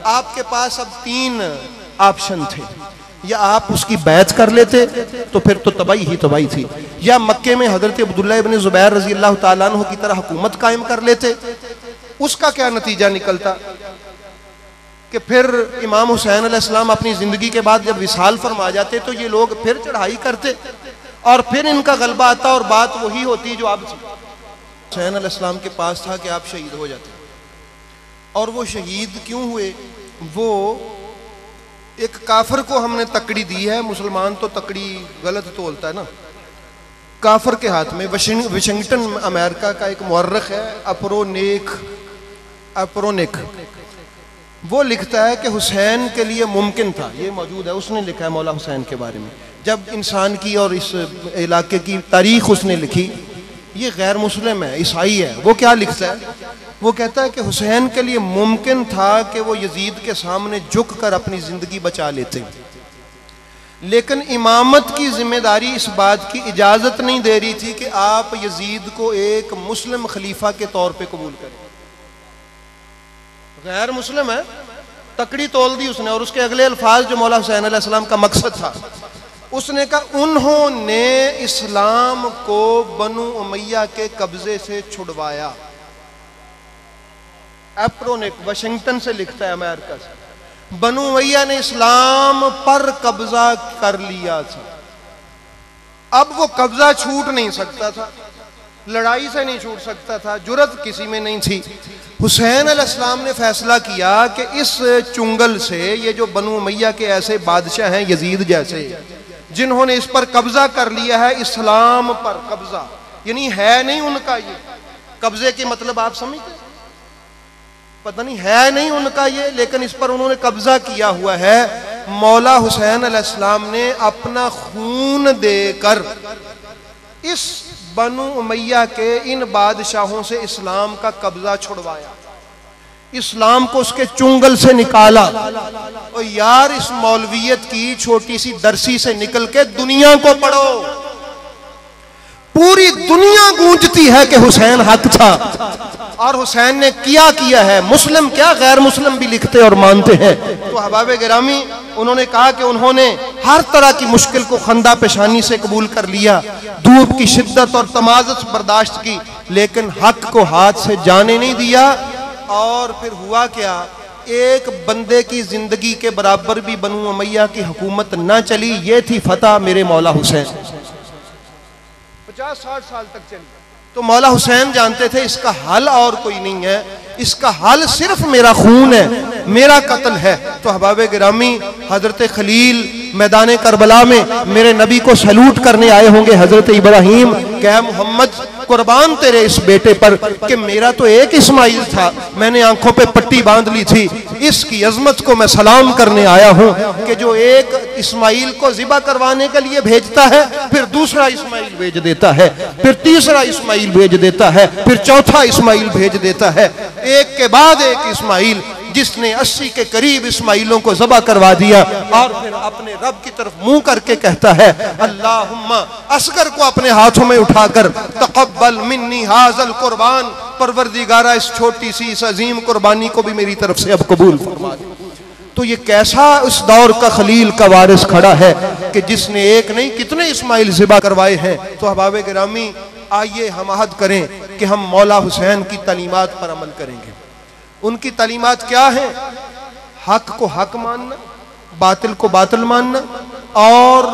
आपके पास अब 3 ऑप्शन थे, या आप उसकी बैत कर लेते तो फिर तो तबाही ही तबाही थी, या मक्के में हजरत अब्दुल्लाह इब्न ज़ुबैर रज़ी अल्लाह ताला अन्हु की तरह हुकूमत कायम कर लेते। उसका क्या नतीजा निकलता कि फिर इमाम हुसैन अलैहिस्सलाम अपनी ज़िंदगी के बाद जब विसाल फरमा जाते तो ये लोग फिर चढ़ाई करते और फिर इनका गलबा आता और बात वही होती जो अब थी। हुसैन अलैहिस्सलाम के पास था कि आप शहीद हो जाते, और वो शहीद क्यों हुए? वो एक काफिर को हमने तकड़ी दी है, मुसलमान तो तकड़ी गलत तोलता है ना, काफिर के हाथ में। वाशिंगटन अमेरिका का एक मुअर्रिख है अप्रोनिक, वो लिखता है कि हुसैन के लिए मुमकिन था, ये मौजूद है, उसने लिखा है मौला हुसैन के बारे में, जब इंसान की और इस इलाके की तारीख उसने लिखी, ये गैर मुस्लिम है, ईसाई है। वो क्या लिखता है? वो कहता है कि हुसैन के लिए मुमकिन था कि वो यजीद के सामने झुक कर अपनी जिंदगी बचा लेते, लेकिन इमामत की जिम्मेदारी इस बात की इजाजत नहीं दे रही थी कि आप यजीद को एक मुस्लिम खलीफा के तौर पे कबूल करें। गैर मुस्लिम है, तकड़ी तोल दी उसने। और उसके अगले अल्फाज जो मौला हुसैन अलैहिस्सलाम का मकसद था, उसने कहा उन्होंने इस्लाम को बनु उमैया के कब्जे से छुड़वाया। एप्रोनिक वाशिंगटन से लिखता है, अमेरिका से, बनु उमैया ने इस्लाम पर कब्जा कर लिया था, अब वो कब्जा छूट नहीं सकता था, लड़ाई से नहीं छूट सकता था, जुर्रत किसी में नहीं थी। हुसैन अलैहिस्सलाम ने फैसला किया कि इस चुंगल से, ये जो बनु उमैया के ऐसे बादशाह हैं यजीद जैसे, जिन्होंने इस पर कब्जा कर लिया है, इस्लाम पर कब्जा, यानी है नहीं उनका ये कब्जे के मतलब आप समझते, पता नहीं है नहीं उनका ये, लेकिन इस पर उन्होंने कब्जा किया हुआ है। मौला हुसैन अलैहिस्सलाम ने अपना खून देकर इस बनु उमैया के इन बादशाहों से इस्लाम का कब्जा छुड़वाया, इस्लाम को उसके चुंगल से निकाला। और यार, इस मौलवियत की छोटी सी दरसी से निकल के दुनिया को पढ़ो, पूरी दुनिया गूंजती है कि हुसैन हक था और हुसैन ने किया है। मुस्लिम क्या, गैर मुस्लिम भी लिखते और मानते हैं। तो अहबाब गिरामी, उन्होंने कहा कि उन्होंने हर तरह की मुश्किल को खंदा पेशानी से कबूल कर लिया, धूप की शिद्दत और तमाज़त बर्दाश्त की, लेकिन हक को हाथ से जाने नहीं दिया। और फिर हुआ क्या, एक बंदे की जिंदगी के बराबर भी बनु उमैया की हुकूमत न चली। ये थी फतह मेरे मौला हुसैन, 50-60 साल तक चली। तो मौला हुसैन जानते थे इसका हल और कोई नहीं है, इसका हल सिर्फ मेरा खून है, मेरा कत्ल है। तो अहबाब गिरामी, हजरत खलील मैदान करबला में मेरे नबी को सैल्यूट करने आए होंगे हजरत इब्राहिम, क्या मोहम्मद कुर्बान तेरे इस बेटे पर कि मेरा तो एक इस्माइल था, मैंने आंखों पे पट्टी बांध ली थी, इसकी अजमत को मैं सलाम करने आया हूं कि जो एक इस्माइल को ज़िबा करवाने के लिए भेजता है, फिर दूसरा इस्माइल भेज देता है, फिर तीसरा इस्माइल भेज देता है, फिर चौथा इस्माइल भेज देता है, एक के बाद एक इस्माइल, जिसने 80 के करीब इस्माइलों को ज़बा करवा दिया। और फिर अपने रब की तरफ मुंह करके कहता है, अल्लाहुम्मा, असगर को अपने हाथों में उठाकर, तक़ब्बल मिन्नी हाज़ल कुर्बान, परवरदिगारा इस छोटी सी इस अजीम कुर्बानी को भी मेरी तरफ से अब कबूल फरमा दे। तो ये कैसा उस दौर का खलील का वारिस खड़ा है कि जिसने एक नहीं कितने इस्माइल ज़िबा करवाए हैं। तो अहबाब गिरामी, आइए हम अहद करें कि हम मौला हुसैन की तालीमात पर अमल करेंगे। उनकी तालीमात क्या है? हक को हक मानना, बातिल को बातिल मानना, और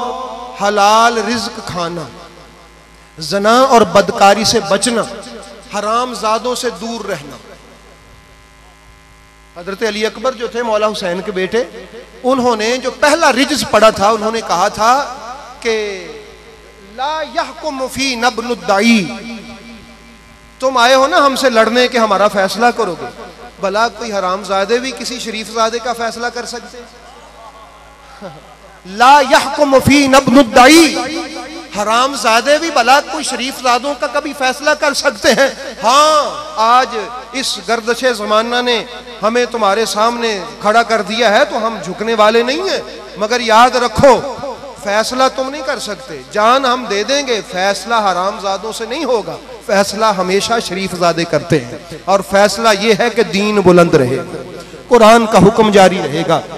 हलाल रिज्क खाना, जना और बदकारी से बचना, हराम जादों से दूर रहना। हजरत अली अकबर जो थे मौला हुसैन के बेटे, उन्होंने जो पहला रिज्स पढ़ा था, उन्होंने कहा था कि ला यहकुम फी नब्नुद्दाई, तुम आए हो ना हमसे लड़ने के, हमारा फैसला करोगे। भला कोई हरामजादे भी किसी शरीफजादे का फैसला कर सकते? ला यहकुम फी नब्नुद्दाई, हरामजादे भी भला कोई शरीफजादों का कभी फैसला कर सकते हैं? हाँ, आज इस गर्दशे ज़माना ने हमें तुम्हारे सामने खड़ा कर दिया है तो हम झुकने वाले नहीं हैं, मगर याद रखो फैसला तुम नहीं कर सकते, जान हम दे देंगे, फैसला हरामजादों से नहीं होगा, फैसला हमेशा शरीफजादे करते हैं। और फैसला ये है कि दीन बुलंद रहे। कुरान का हुक्म जारी रहेगा।